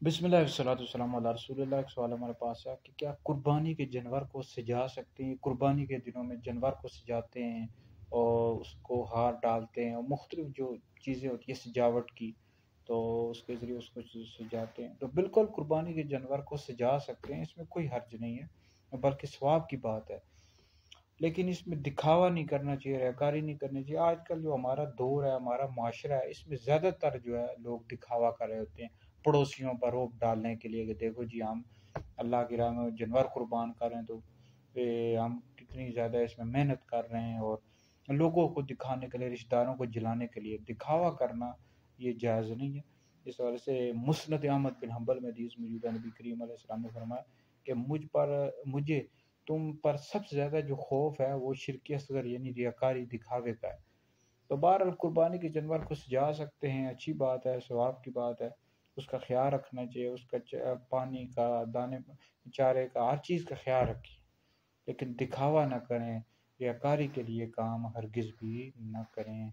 बिस्मिल्लाह वस्सलातु वस्सलामु अला रसूलिल्लाह। एक सवाल हमारे पास है कि क्या कुर्बानी के जानवर को सजा सकते हैं? कुर्बानी के दिनों में जानवर को सजाते हैं और उसको हार डालते हैं और मुख्तलिफ जो चीज़ें होती है सजावट की, तो उसके ज़रिए उसको सजाते हैं। तो बिल्कुल कुर्बानी के जानवर को सजा सकते हैं, इसमें कोई हर्ज नहीं है, बल्कि सवाब की बात है। लेकिन इसमें दिखावा नहीं करना चाहिए, रियाकारी नहीं करनी चाहिए। आजकल जो हमारा दौर है, हमारा माशरा है, इसमें ज़्यादातर जो है लोग दिखावा कर रहे होते हैं पड़ोसियों पर रोब डालने के लिए कि देखो जी हम अल्लाह की राह में जानवर कुर्बान कर रहे हैं, तो हम कितनी ज़्यादा इसमें मेहनत कर रहे हैं। और लोगों को दिखाने के लिए, रिश्तेदारों को जलाने के लिए दिखावा करना ये जायज़ नहीं है। इस वजह से मुस्नद अहमद बिन हम्बल में हदीस मौजूद है, नबी करीम अलैहि सलाम ने फरमाया कि मुझे तुम पर सबसे ज़्यादा जो खौफ है वो शिरक असगर यानी रियाकारी दिखावे का है। तो बहरहाल कुर्बानी के जानवर को सजा सकते हैं, अच्छी बात है, सवाब की बात है। उसका ख्याल रखना चाहिए, उसका पानी का, दाने चारे का, हर चीज़ का ख्याल रखिए, लेकिन दिखावा ना करें, रियाकारी के लिए काम हरगिज़ भी ना करें।